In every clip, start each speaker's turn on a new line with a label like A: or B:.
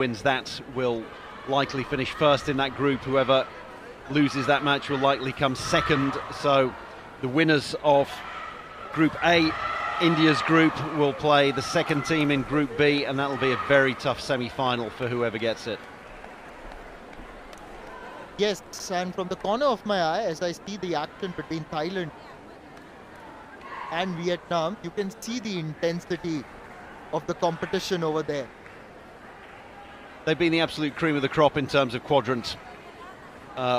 A: wins that will likely finish first in that group. Whoever loses that match will likely come second. So the winners of Group A, India's group, will play the second team in Group B, and that'll be a very tough semi-final for whoever gets it.
B: Yes, and from the corner of my eye, as I see the action between Thailand and Vietnam, you can see the intensity of the competition over there.
A: They've been the absolute cream of the crop in terms of quadrant,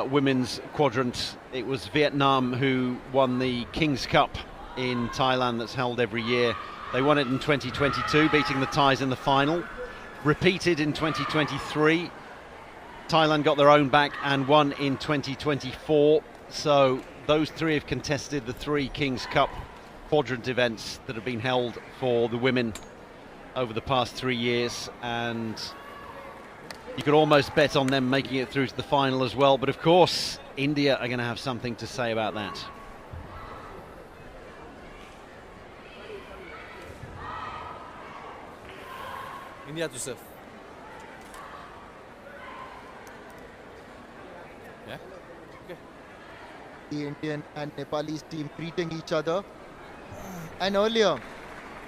A: women's quadrant. It was Vietnam who won the King's Cup in Thailand that's held every year. They won it in 2022, beating the Thais in the final. Repeated in 2023. Thailand got their own back and won in 2024. So those three have contested the three King's Cup quadrant events that have been held for the women over the past 3 years, and you could almost bet on them making it through to the final as well. But of course, India are going to have something to say about that.
C: India to serve. Yeah. Okay.
B: The Indian and Nepalese team greeting each other. And earlier,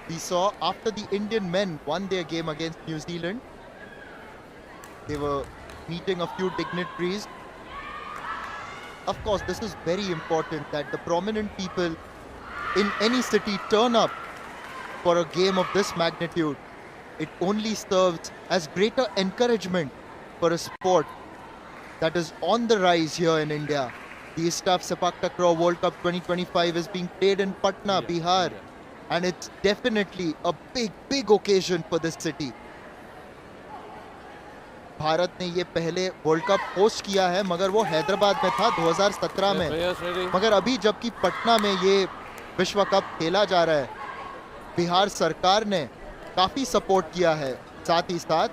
B: we saw after the Indian men won their game against New Zealand, they were meeting a few dignitaries. Of course, this is very important that the prominent people in any city turn up for a game of this magnitude. It only serves as greater encouragement for a sport that is on the rise here in India. The ISTAF Sepaktakraw World Cup 2025 is being played in Patna, Bihar, and it's definitely a big occasion for this city. Bharat ने ये पहले world cup host किया है, मगर वो हैदराबाद में था 2017 में। मगर अभी जबकि पटना में ये विश्व कप खेला जा रहा है, बिहार सरकार ने काफी सपोर्ट किया है, साथ ही साथ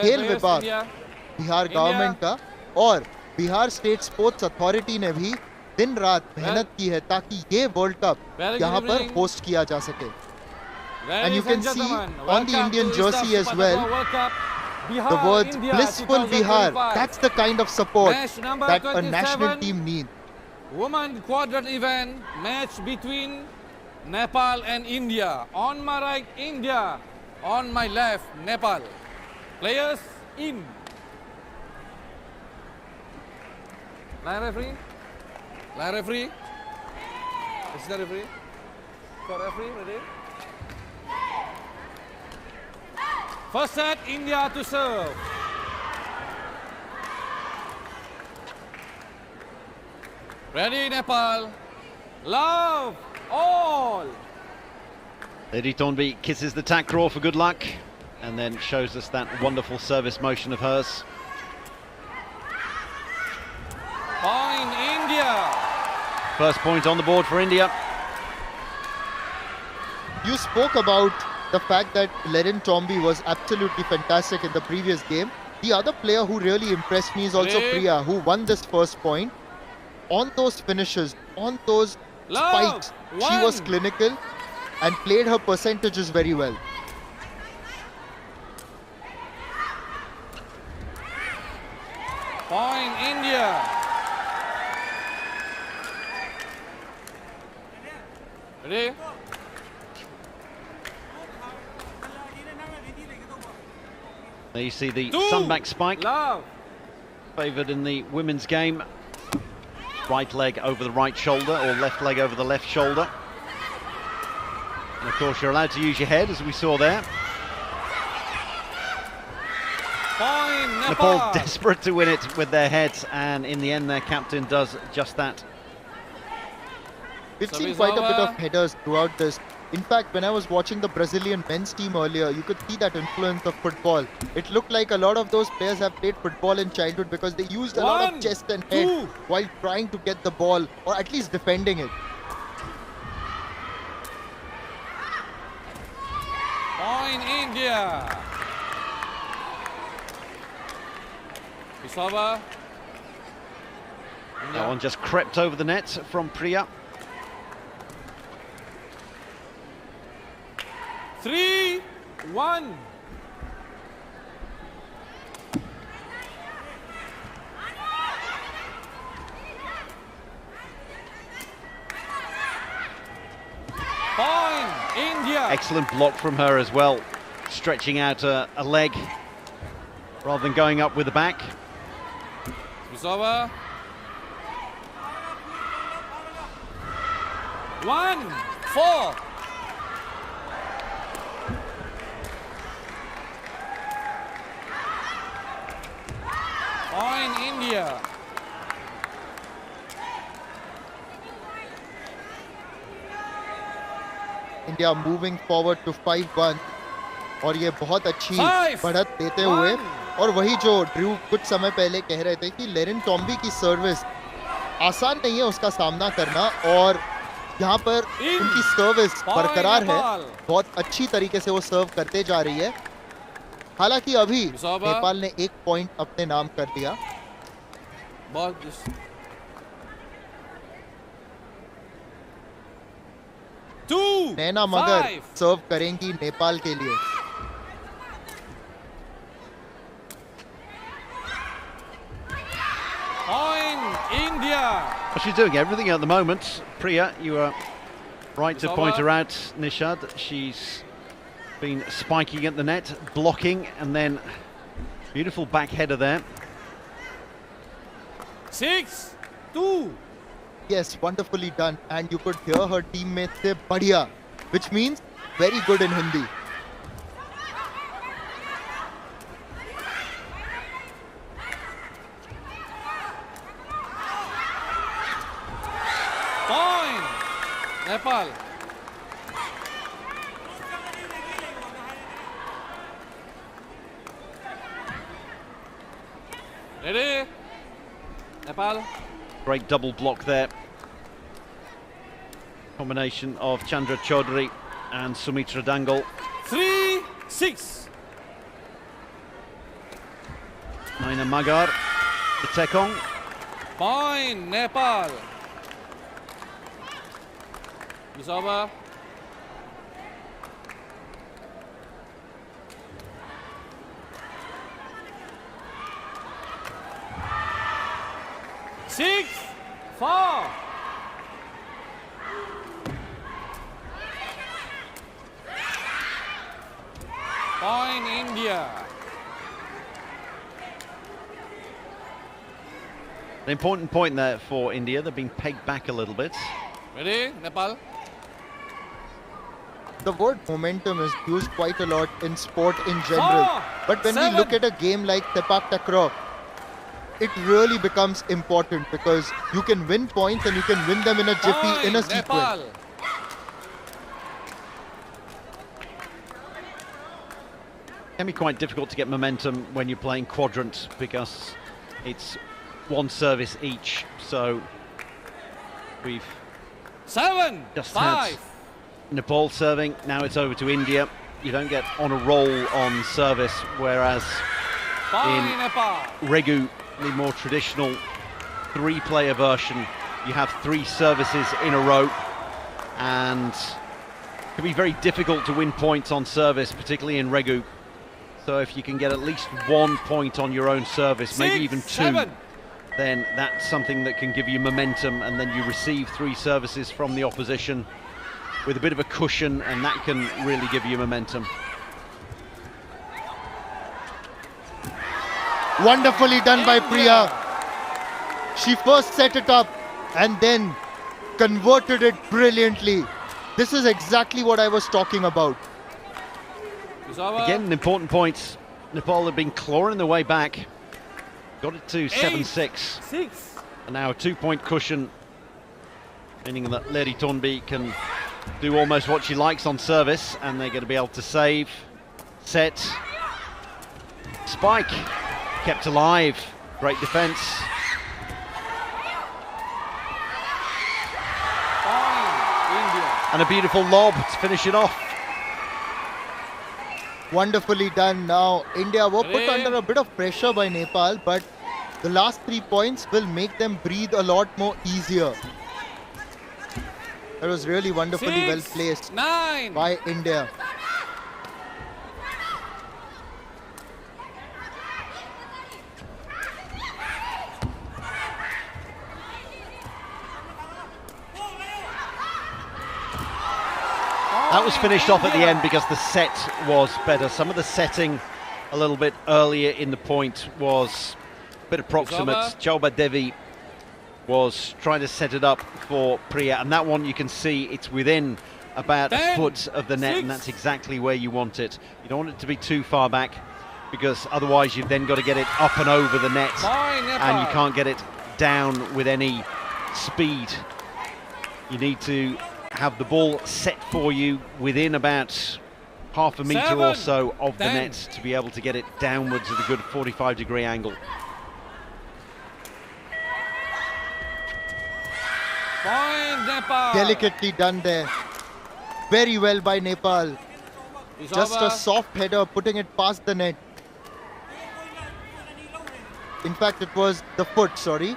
B: खेल विभाग बिहार गवर्नमेंट का और बिहार स्टेट स्पोर्ट्स अथॉरिटी ने भी दिन रात मेहनत की है ताकि ये वर्ल्ड कप यहाँ पर होस्ट किया जा सके। And you can see on the Indian jersey as well the words blissful Bihar. That's the kind of support that a national team needs.
C: Women quadrant event match between Nepal and India. On my right, India. On my left, Nepal. Players in. Line referee. Line referee. Is the referee? For referee, ready? First set, India to serve. Ready, Nepal. Love all.
A: Lady Thornby kisses the Takraw for good luck and then shows us that wonderful service motion of hers.
C: Point India.
A: First point on the board for India.
B: You spoke about the fact that Leden Thornby was absolutely fantastic in the previous game. The other player who really impressed me is also Priya, who won this first point. On those finishes, on those spikes, she was clinical and played her percentages very well.
C: Point India. Ready?
A: There you see the sunback spike, favoured in the women's game. Right leg over the right shoulder or left leg over the left shoulder. And of course you're allowed to use your head, as we saw there.
C: Point
A: Nepal desperate to win it with their heads, and in the end their captain does just that.
B: We've seen quite a bit of headers throughout this. In fact, when I was watching the Brazilian men's team earlier, you could see that influence of football. It looked like a lot of those players have played football in childhood because they used a lot of chest and head while trying to get the ball, or at least defending it.
C: Point India. It's over.
A: That one just crept over the net from Priya.
C: 3-1.
A: Excellent block from her as well, stretching out a leg rather than going up with the back.
C: It's over. 1-4. Point India.
B: India moving forward to 5-1 और ये बहुत अच्छी बढ़त देते हुए, और वही जो ड्रू कुछ समय पहले कह रहे थे कि लेरिन टॉम्बी की सर्विस आसान नहीं है उसका सामना करना, और यहाँ पर उनकी सर्विस बरकरार है, बहुत अच्छी तरीके से वो सर्व करते जा रही है। हालांकि अभी नेपाल ने 1 पॉइंट अपने नाम कर दिया। नैना मगर सर्व करेंगी नेपाल के लिए।
C: Point India.
A: Well, she's doing everything at the moment. Priya, you are right to point her out, Nishad. She's been spiking at the net, blocking, and then beautiful back header there.
C: 6-2.
B: Yes, wonderfully done. And you could hear her teammates say "Badhiya," which means very good in Hindi.
C: Point Nepal. Ready? Nepal.
A: Great double block there. Combination of Chandra Chaudhary and Sumitra Dangal.
C: 3-6.
A: Naina Magar, the Tekong.
C: Point Nepal. It's over. Six, 4. Point India.
A: An important point there for India. They've been pegged back a little bit.
C: Ready, Nepal?
B: The word momentum is used quite a lot in sport in general.
C: 4,
B: But when
C: 7.
B: we look at a game like Sepaktakraw, it really becomes important because you can win points and you can win them in a jiffy, in a sequence.
C: Nepal.
A: It can be quite difficult to get momentum when you're playing Quadrant because it's one service each. So we've
C: 7,
A: just
C: 5.
A: had Nepal serving, now it's over to India. You don't get on a roll on service, whereas
C: Point
A: in
C: Nepal.
A: Regu, the more traditional 3-player version, you have 3 services in a row, and it can be very difficult to win points on service, particularly in Regu. So if you can get at least 1 point on your own service,
C: 6,
A: maybe even 2,
C: 7.
A: then that's something that can give you momentum, and then you receive 3 services from the opposition with a bit of a cushion, and that can really give you momentum.
B: Wonderfully done by Priya. She first set it up and then converted it brilliantly. This is exactly what I was talking about.
C: It's over.
A: Again, an important point. Nepal have been clawing their way back. Got it to 7-6.
C: 6.
A: And now a 2-point cushion, meaning that Lady Tonby can do almost what she likes on service, and they're going to be able to save, set, spike, kept alive, great defence.
C: Point India.
A: And a beautiful lob to finish it off.
B: Wonderfully done. Now India were put
C: Ready?
B: under a bit of pressure by Nepal, but the last 3 points will make them breathe a lot more easier. That was really wonderfully well
C: 6,
B: placed
C: 9.
B: by India.
A: That was finished off at the end because the set was better. Some of the setting a little bit earlier in the point was a bit approximate. Chauba Devi was trying to set it up for Priya, and that one you can see it's within about a foot of the net, and that's exactly where you want it. You don't want it to be too far back, because otherwise you've then got to get it up and over the net, and you can't get it down with any speed. You need to have the ball set for you within about half a metre or so of the net to be able to get it downwards at a good 45-degree angle.
C: Point Nepal.
B: Delicately done there. Very well by Nepal. Just a soft header, putting it past the net. In fact, it was the foot, sorry.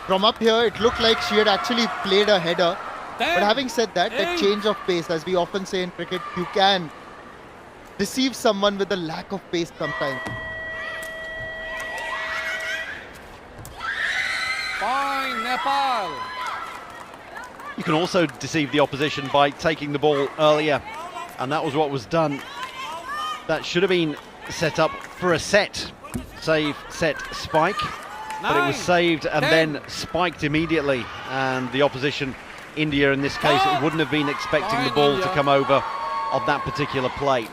B: From up here, it looked like she had actually played a header. But having said that, that change of pace, as we often say in cricket, you can deceive someone with a lack of pace sometimes.
C: Point Nepal.
A: You can also deceive the opposition by taking the ball earlier, and that was what was done. That should have been set up for a set. Save, set, spike. But it was saved and then spiked immediately, and the opposition, India in this case, wouldn't have been expecting the ball to come over on that particular play.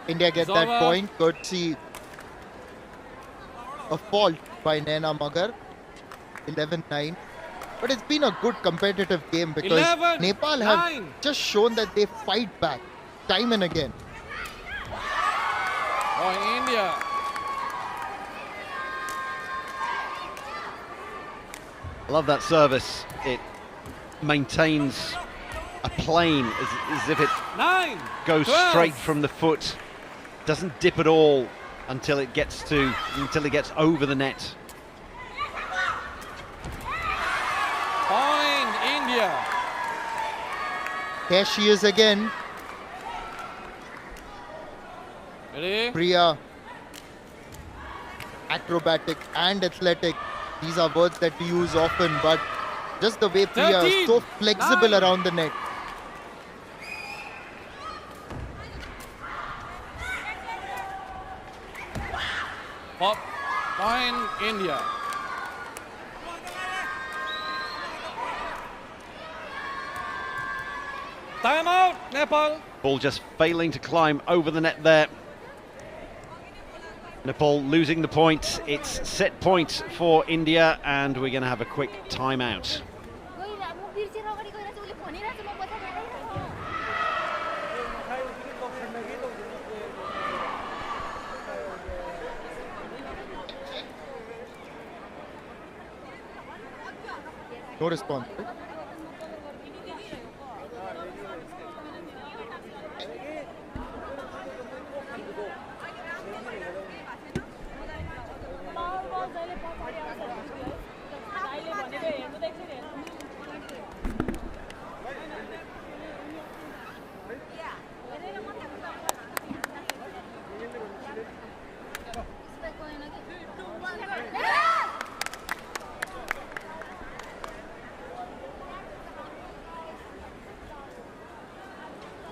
B: India get that point, courtesy a fault by Naina Magar. 11-9. But it's been a good competitive game because Nepal have just shown that they fight back time and again.
C: Oh, India.
A: I love that service. It maintains a plane as if it goes straight from the foot. Doesn't dip at all until it gets over the net.
C: Point India.
B: Here she is again.
C: Ready?
B: Priya, acrobatic and athletic. These are words that we use often, but just the way Priya is so flexible around the net.
C: Point India. Time out, Nepal.
A: Ball just failing to climb over the net there. Nepal losing the point. It's set point for India, and we're going to have a quick timeout.
B: No response.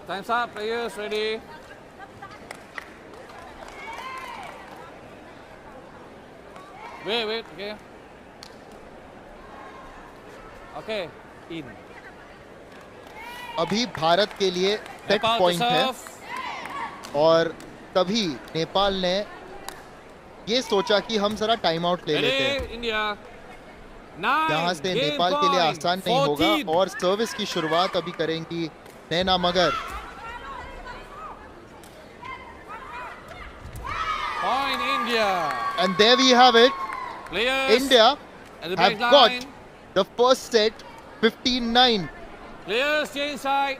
C: Time's up, players, ready? Wait, okay. Okay, in.
B: अभी भारत के लिए set point है और तभी नेपाल ने ये सोचा कि हम जरा टाइम आउट ले लेते हैं। यहाँ से नेपाल के लिए आसान नहीं होगा और सर्विस की शुरुआत अभी करेंगी नैना मगर।
C: Point India.
B: And there we have it.
C: Players
B: India have got the first set 15-9.
C: Players change side.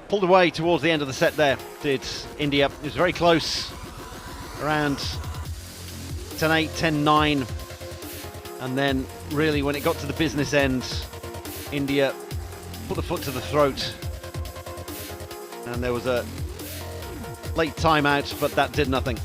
A: Pulled away towards the end of the set there, did India. It was very close, around 10-8, 10-9. And then really when it got to the business end, India put the foot to the throat. And there was a late timeout, but that did nothing.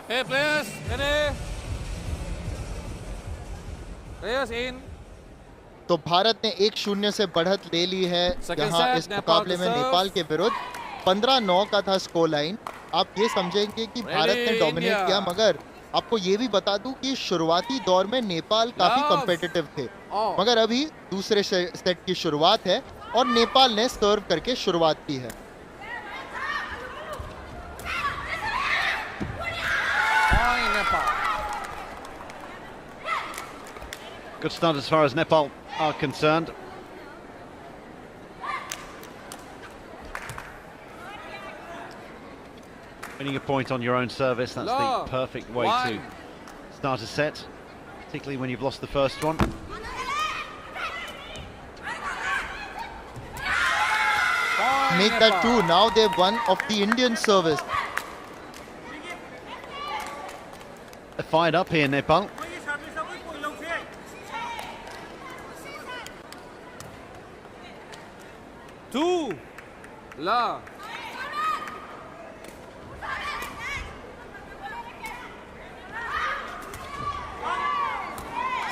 C: Hey players, ready? Players in.
B: तो भारत ने 1-0 से बढ़त ले ली है यहाँ इस मुकाबले में नेपाल के विरुद्ध। 15-9 का था स्कोर लाइन। आप ये समझेंगे कि भारत ने डोमिनेट किया, मगर आपको ये भी बता दूं कि शुरुआती दौर में नेपाल काफी कॉम्पिटिटिव थे, मगर अभी दूसरे सेट की शुरुआत है और नेपाल ने सर्व करके शुरुआत की है।
A: Good start as far as Nepal are concerned. Winning a point on your own service, that's the perfect way to start a set, particularly when you've lost the first one.
B: Make that two. Now they've won off the Indian service.
A: They're fired up here, Nepal.
C: Two. La.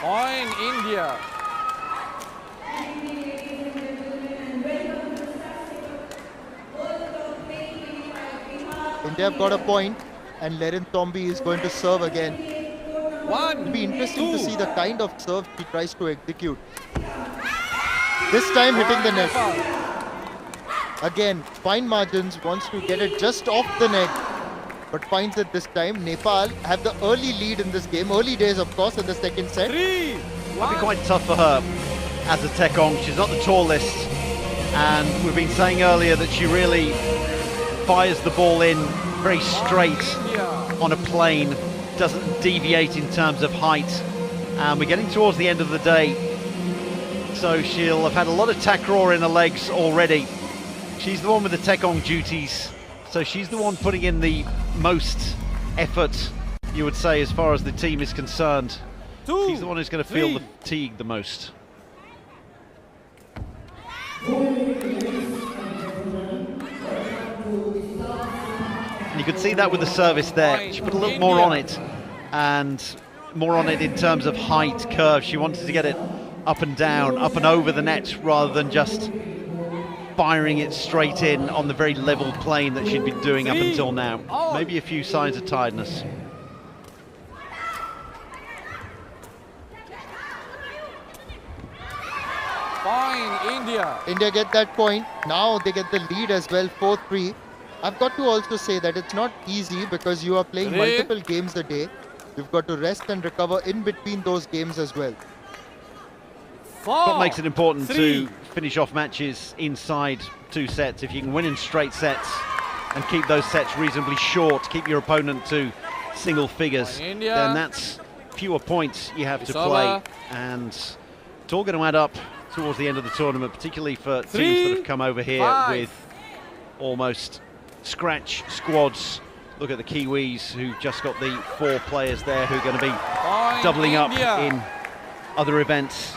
C: Point India.
B: India have got a point, and Lerin Tombi is going to serve again. It'll be interesting to see the kind of serve he tries to execute. This time hitting the net. Again, fine margins, wants to get it just off the net, but finds it this time. Nepal have the early lead in this game. Early days, of course, in the second set.
A: It'll be quite tough for her as a Tekong. She's not the tallest, and we've been saying earlier that she really fires the ball in very straight on a plane, doesn't deviate in terms of height, and we're getting towards the end of the day, so she'll have had a lot of takraw in her legs already. She's the one with the Tekong duties, so she's the one putting in the most effort, you would say, as far as the team is concerned. She's the one who's going to feel the fatigue the most. And you could see that with the service there. She put a little more on it, and more on it in terms of height, curve. She wanted to get it up and down, up and over the net, rather than just firing it straight in on the very level plane that she'd been doing up until now. Maybe a few signs of tiredness.
C: Point India.
B: India get that point. Now they get the lead as well, 4-3. I've got to also say that it's not easy because you are playing multiple games a day. You've got to rest and recover in between those games as well.
A: What makes it important to finish off matches inside 2 sets? If you can win in straight sets and keep those sets reasonably short, keep your opponent to single figures, then that's fewer points you have to play, and it's all going to add up towards the end of the tournament, particularly for teams that have come over here with almost scratch squads. Look at the Kiwis, who've just got the 4 players there who are going to be doubling up in other events.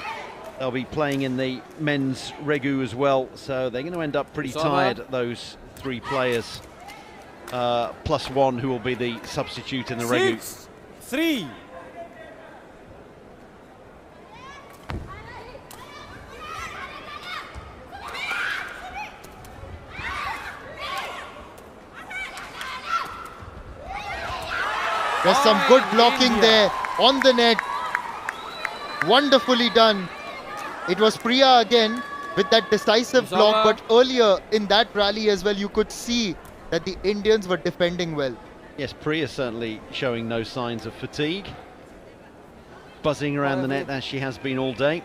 A: They'll be playing in the men's regu as well, so they're going to end up pretty tired, those 3 players, plus 1 who will be the substitute in the regu.
C: 6-3.
B: There's some good blocking there on the net. Wonderfully done. It was Priya again with that decisive block, but earlier in that rally as well, you could see that the Indians were defending well.
A: Yes, Priya certainly showing no signs of fatigue. Buzzing around the net as she has been all day.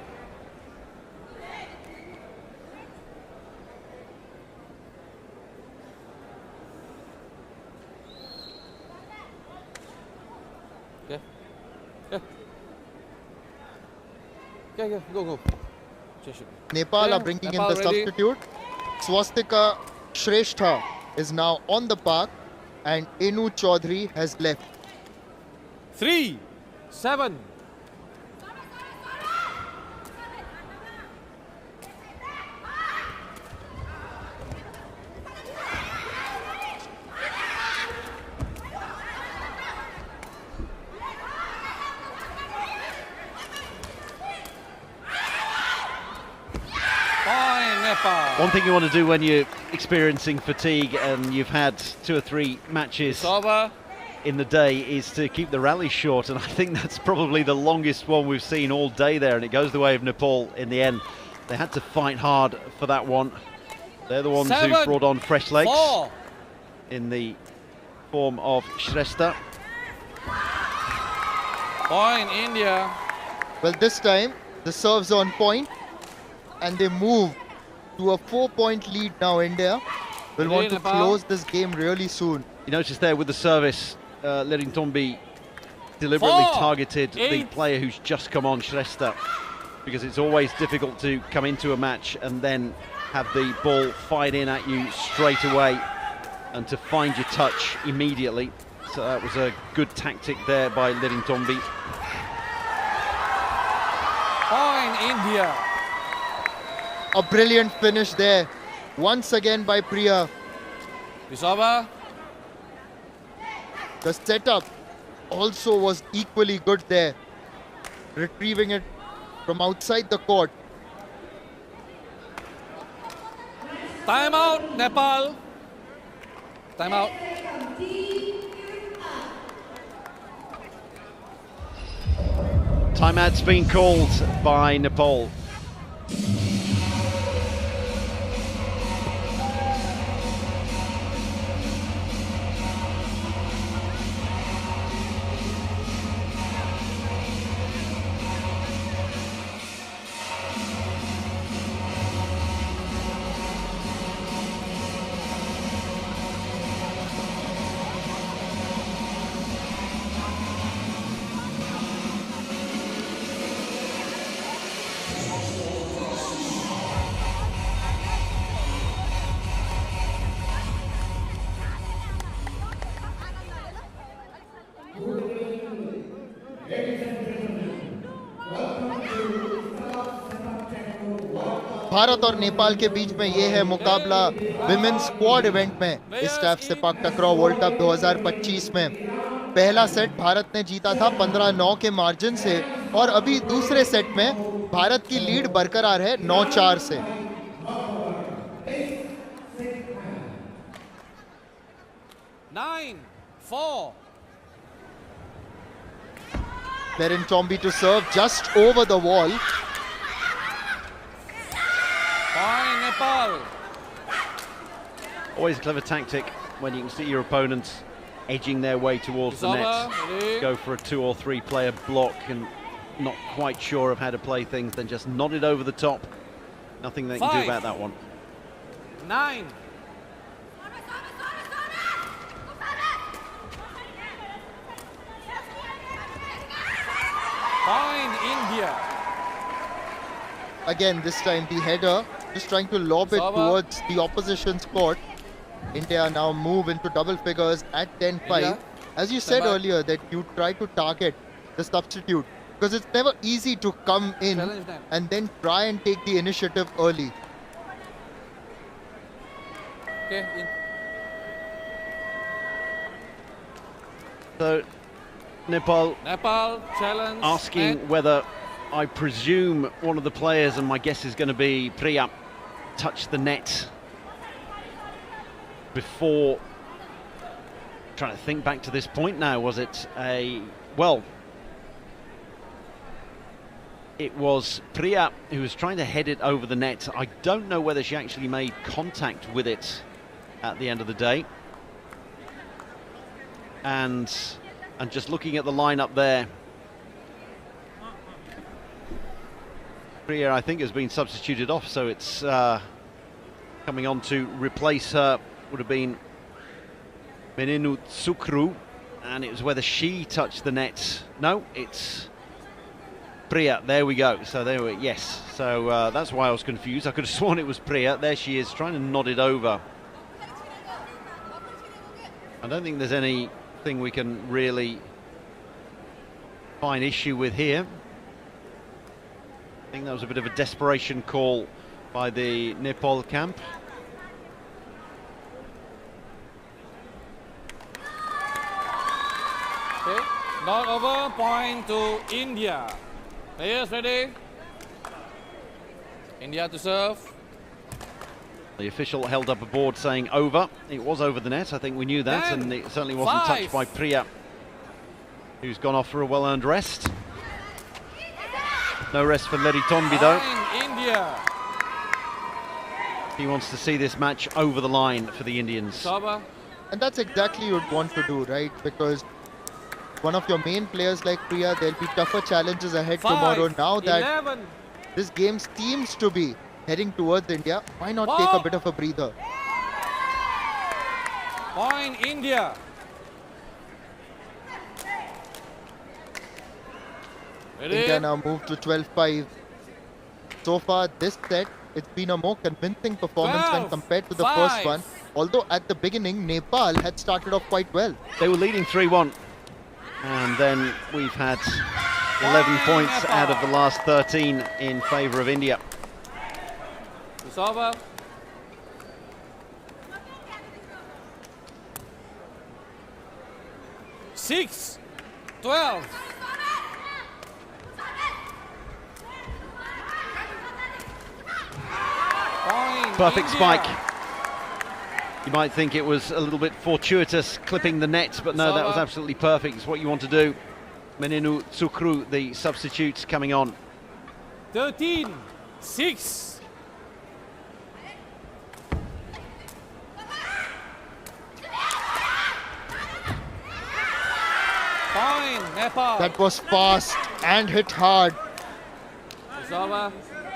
C: Go.
B: Nepal are bringing in the substitute. Swastika Shrestha is now on the park, and Enu Chaudhary has left.
C: 3-7. Nepal.
A: One thing you want to do when you're experiencing fatigue and you've had 2 or 3 matches
C: It's over.
A: in the day is to keep the rally short, and I think that's probably the longest one we've seen all day there, and it goes the way of Nepal in the end. They had to fight hard for that one. They're the ones who brought on fresh legs
C: 4.
A: in the form of Shrestha.
C: Point India.
B: Well, this time the serve's on point and they move to a 4-point lead now. India will want to
C: Nepal.
B: close this game really soon.
A: You notice there with the service, Lerintombi deliberately
C: 4,
A: targeted the
C: 8.
A: player who's just come on, Shrestha, because it's always difficult to come into a match and then have the ball fired in at you straight away and to find your touch immediately. So that was a good tactic there by Lerintombi.
C: Point India.
B: A brilliant finish there once again by Priya.
C: It's over.
B: The setup also was equally good there, retrieving it from outside the court.
C: Time out, Nepal. Time out.
A: Timeout's been called by Nepal.
B: Bharat और नेपाल के बीच में ये है मुकाबला women's squad event में ISTAF सेपाक्टाक्राव world cup 2025 में। पहला set Bharat ने जीता था 15-9 के मार्जिन से और अभी दूसरे सेट में भारत की लीड बरकरार है 9-4 से।
C: 9-4.
B: Lerintombi to serve just over the wall.
C: Point Nepal.
A: Always a clever tactic when you can see your opponents edging their way towards the net.
C: Ready.
A: Go for a 2 or 3 player block and not quite sure of how to play things, then just nod it over the top. Nothing they can do
C: 5.
A: about that one.
C: 9. Point India.
B: Again, this time the header, just trying to lob it
C: Server.
B: towards the opposition's court. India now move into double figures at 10-5.
C: India.
B: As you said
C: Server.
B: earlier, that you try to target the substitute because it's never easy to come in
C: Challenge time.
B: and then try and take the initiative early.
C: Okay. In.
A: So Nepal
C: Nepal challenge.
A: asking
C: net.
A: whether, I presume one of the players, and my guess is going to be Priya, touched the net before. Trying to think back to this point now, was it well, it was Priya who was trying to head it over the net. I don't know whether she actually made contact with it at the end of the day. And just looking at the lineup there, Priya, I think, has been substituted off, so it's coming on to replace her would have been Meninu Tsukru, and it was whether she touched the net. No, it's Priya. There we go. So there we, yes. So that's why I was confused. I could have sworn it was Priya. There she is, trying to nod it over. I don't think there's anything we can really find issue with here. I think that was a bit of a desperation call by the Nepal camp.
C: Okay. Not over. Point to India. Players ready. India to serve.
A: The official held up a board saying over. It was over the net, I think we knew that, and it certainly wasn't touched by Priya, who's gone off for a well-earned rest. No rest for Leddy Tonbi though.
C: India.
A: He wants to see this match over the line for the Indians.
C: Saba.
B: And that's exactly what you want to do, right? Because one of your main players like Priya, there'll be tougher challenges ahead tomorrow. Now that
C: 11.
B: this game seems to be heading towards India, why not take a bit of a breather?
C: Point India.
B: India now moved to 12-5. So far this set, it's been a more convincing performance when compared to the first one. Although at the beginning, Nepal had started off quite well.
A: They were leading 3-1. And then we've had 11 points out of the last 13 in favour of India.
C: Saba. Six, 12.
A: Perfect spike. You might think it was a little bit fortuitous clipping the net, but no, that was absolutely perfect. It's what you want to do. Menenu Tsukru, the substitute, coming on.
C: 13, 6. Point, Nepal.
B: That was fast and hit hard.
C: Saba.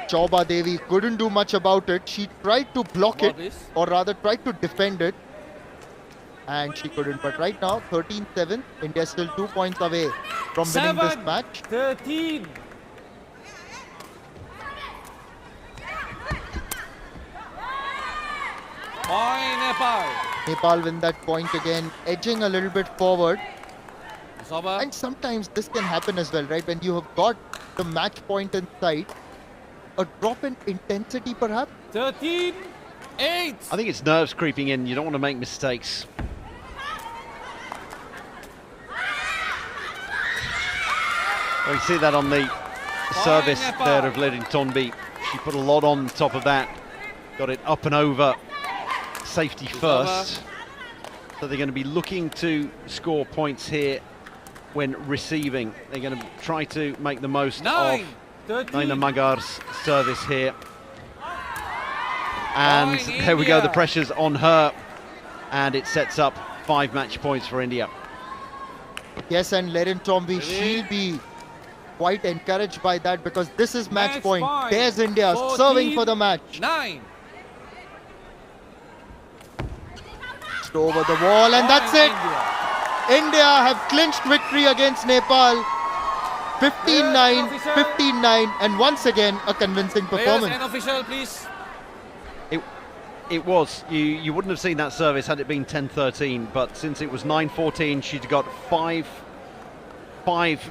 B: Chauba Devi couldn't do much about it. She tried to block it, or rather tried to defend it, and she couldn't. But right now, 13-7, India still 2 points away from winning this match.
C: 13. Point Nepal.
B: Nepal win that point again, edging a little bit forward.
C: Saba.
B: And sometimes this can happen as well, right? When you have got the match point in sight, a drop in intensity perhaps.
C: 13, 8.
A: I think it's nerves creeping in. You don't want to make mistakes. Well, you see that on the service there of Leddy Tonbi. She put a lot on top of that. Got it up and over. Safety first. So they're going to be looking to score points here when receiving. They're going to try to make the most of Naina Magar's service here. And there we go, the pressure's on her. And it sets up 5 match points for India.
B: Yes, and Leddy Tonbi, she'll be quite encouraged by that, because this is match point. There's India 14, serving for the match.
C: 9.
B: Over the wall, and that's it. India have clinched victory against Nepal. 15-9, 15-9, and once again a convincing performance.
C: An official, please.
A: It was. You wouldn't have seen that service had it been 10-13, but since it was 9-14, she'd got five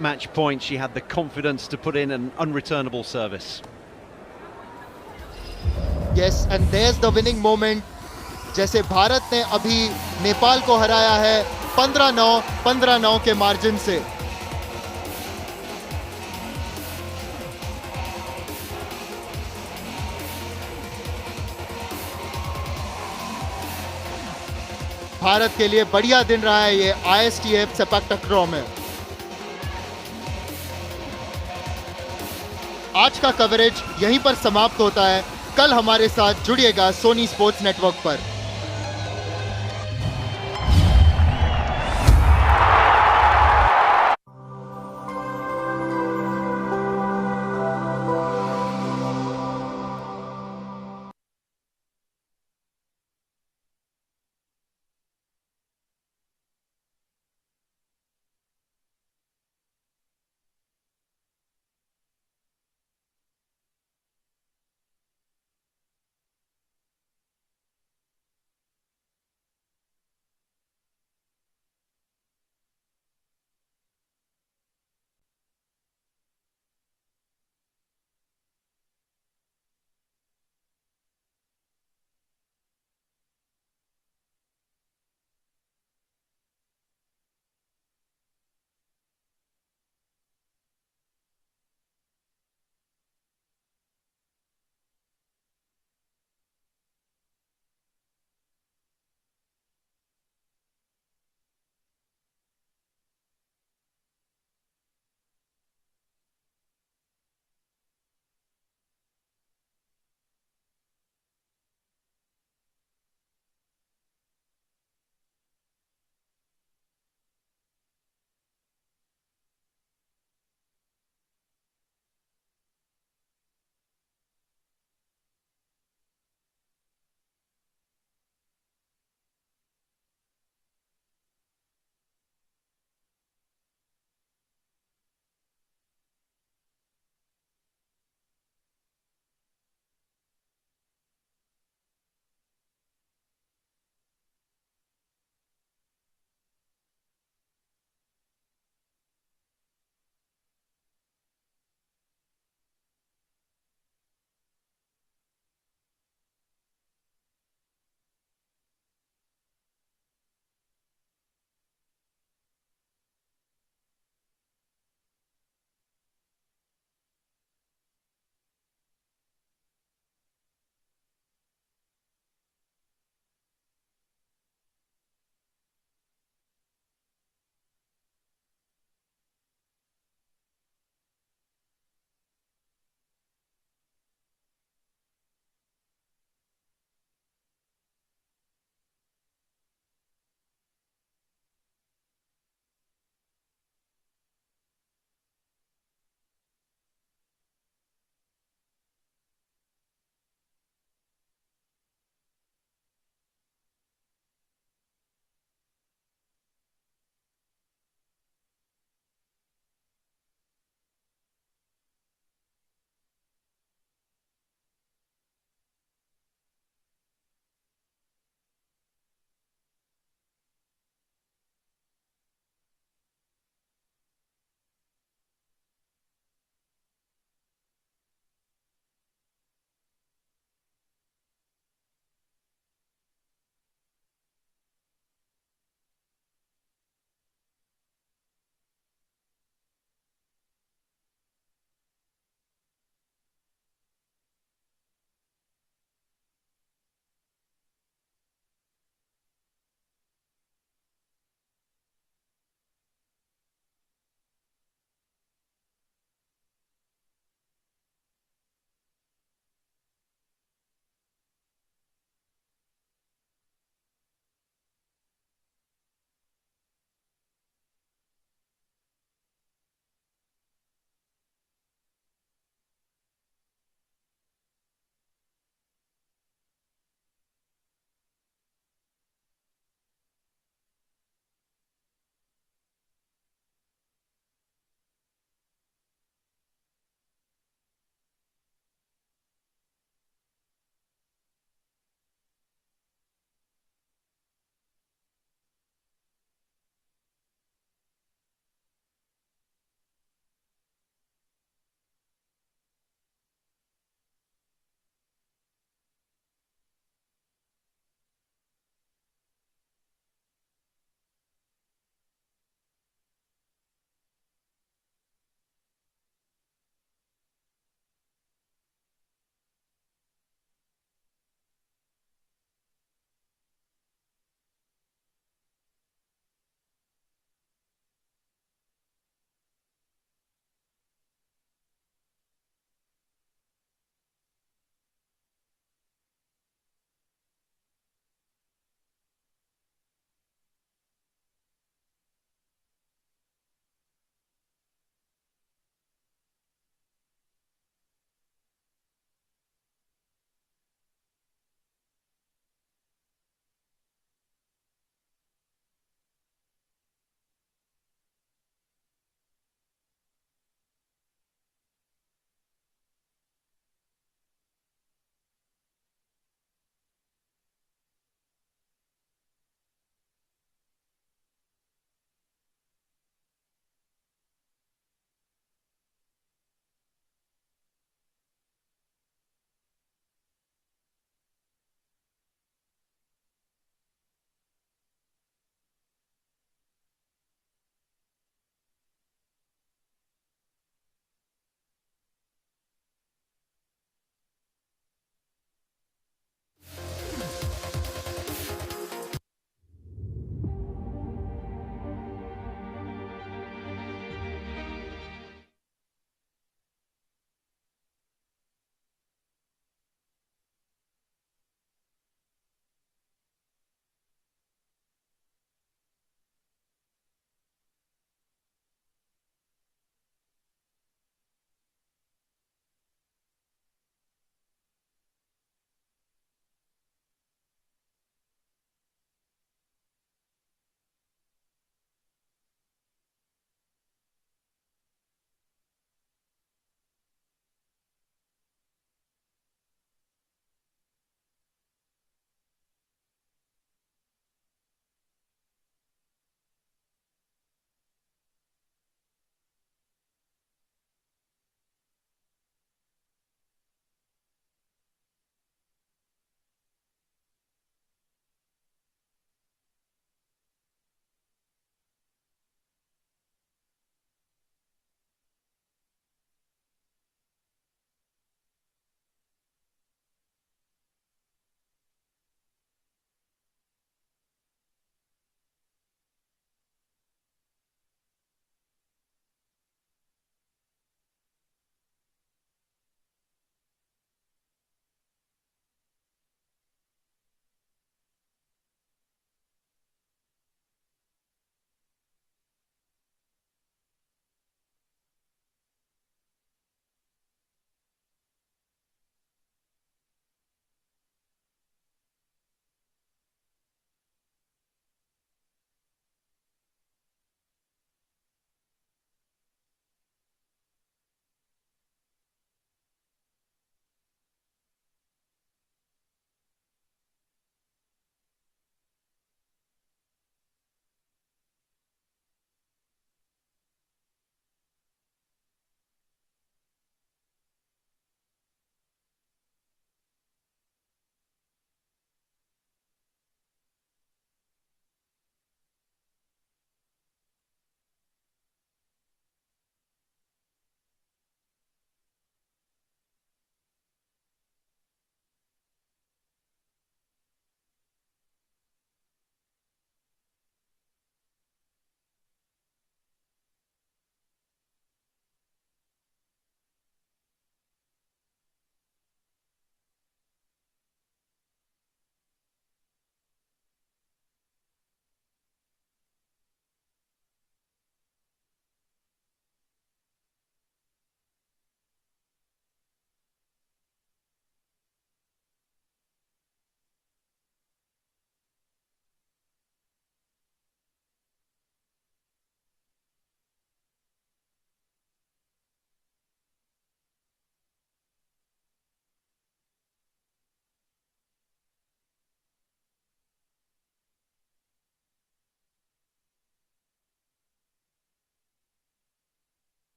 A: match points. She had the confidence to put in an unreturnable service.
B: Yes, and there's the winning moment. जैसे भारत ने अभी नेपाल को हराया है 15-9, 15-9 के margin से। भारत के लिए बढ़िया दिन रहा है ये ISTF सेपक्टक्रॉ में। आज का कवरेज यहीं पर समाप्त होता है। कल हमारे साथ जुड़िएगा सोनी स्पोर्ट्स नेटवर्क पर।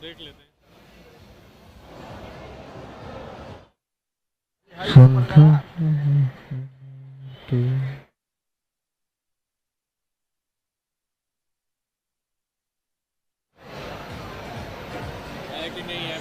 C: देख लेते हैं। है कि नहीं है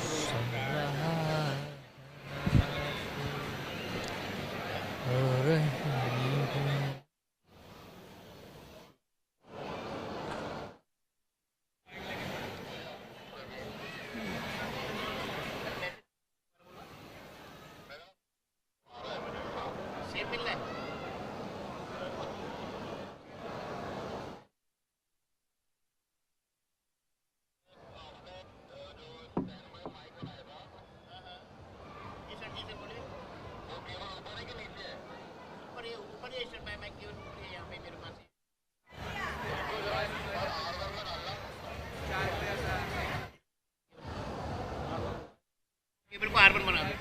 D: केबल को R1 बना दो,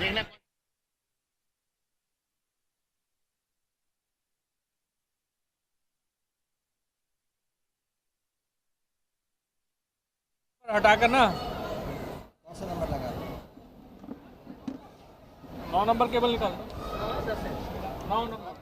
D: देखना
C: हटा कर ना 9 नंबर केबल निकाल दो। 9 number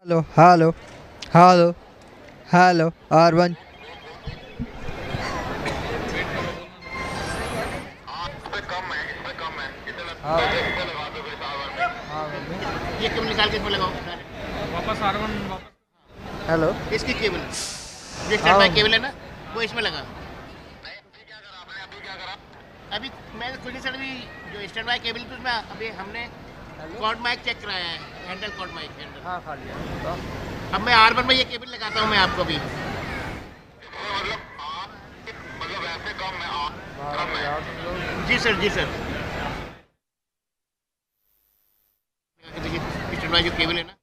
E: hello hello hello hello R1
D: ये केबल निकाल के इसमें लगाओ।
C: वापस R1 वापस।
E: हेलो
D: इसकी केबल जो स्टैंड बाय केबल है ना, वो इसमें लगा। अभी मैं खुद ही सर भी जो स्टैंड बाय केबल थी उसमें अभी हमने कॉर्ड माइक चेक कराया है, हैंडल कॉर्ड माइक हैंडल।
E: हाँ खा लिया।
D: अब मैं R1 में ये केबल लगाता हूँ मैं आपको भी। जी सर जी सर। स्टैंड बाय जो केबल है ना,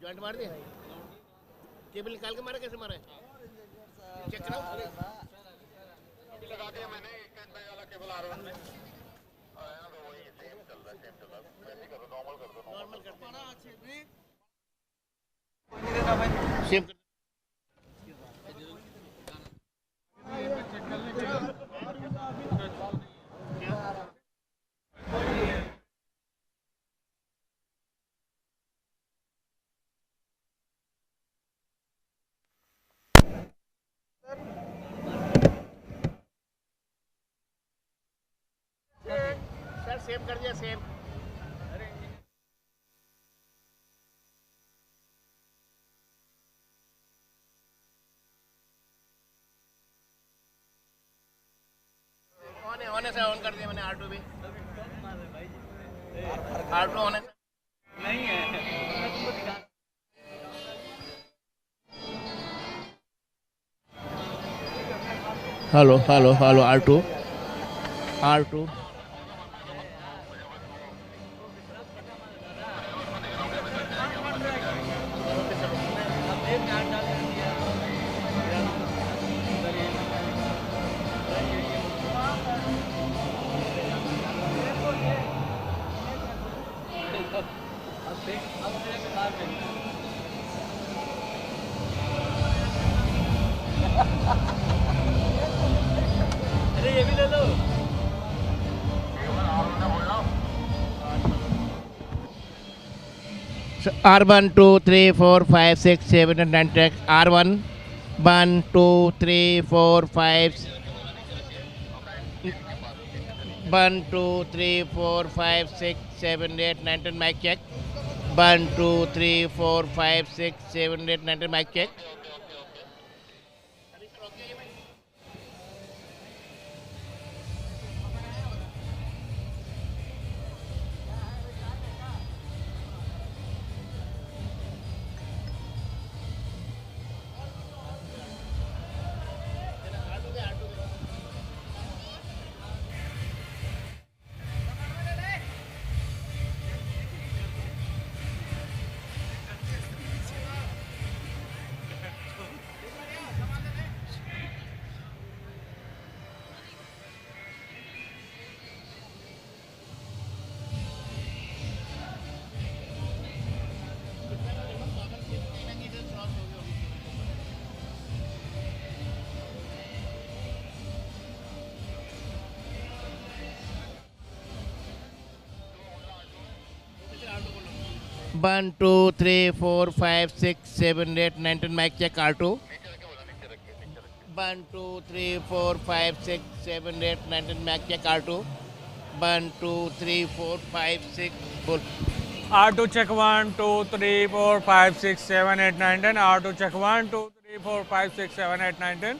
D: जॉइंट मार दिया। केबल निकाल के मारा, कैसे मारा है चेक कराओ। लगा दिया मैंने स्टैंड बाय वाला केबल R1 में। नॉर्मल कर दो। सेव कर सर, सेव कर दिया सेव। ऑन है सर, ऑन कर दिया मैंने R2 भी। R2 ऑन है नहीं है। Hello hello hello R2 R2 R1 2 3 4 5 6 7 and 9 track R1 1 2 3 4 5 1 2 3 4 5 6 7 8 9 10 mic check 1 2 3 4 5 6 7 8 9 10 mic check 1, 2, 3, 4, 5, 6, 7, 8, 9, 10. Mic check R2. 1, 2, 3, 4, 5, 6, 7, 8, 9, 10. Mic check R2. 1, 2, 3, 4, 5, 6. Full.
F: R2 check 1, 2, 3, 4, 5, 6, 7, 8, 9, 10. R2 check 1, 2, 3, 4, 5, 6, 7, 8, 9, 10.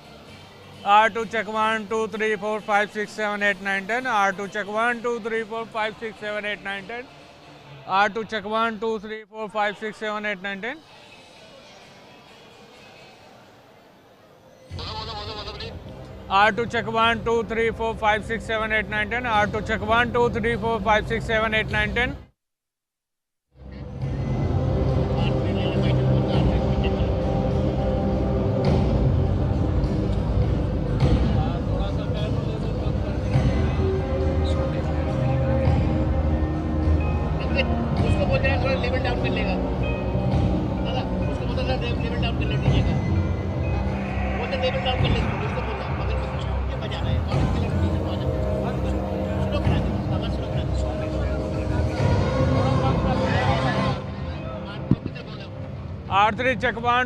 F: R2 check 1, 2, 3, 4, 5, 6, 7, 8, 9, 10. R2 check 1, 2, 3, 4, 5, 6, 7, 8, 9, 10. R2 check 1, 2, 3, 4, 5, 6, 7, 8, 9, 10. R2 check 1, 2, 3, 4, 5, 6, 7, 8, 9, 10. R2 check 1, 2, 3, 4, 5, 6, 7, 8, 9, 10.
D: उसको बोल देना थोड़ा level down कर लेगा दादा उसको बोलता था लेवल डाउन कर ले दीजिएगा बोलते लेवल डाउन कर ले उसको बोलता मगर मुझे मजा आ रहा है और इसके लिए टीचर मजा स्लो करा दे आवाज स्लो करा दे
F: R3 check 1.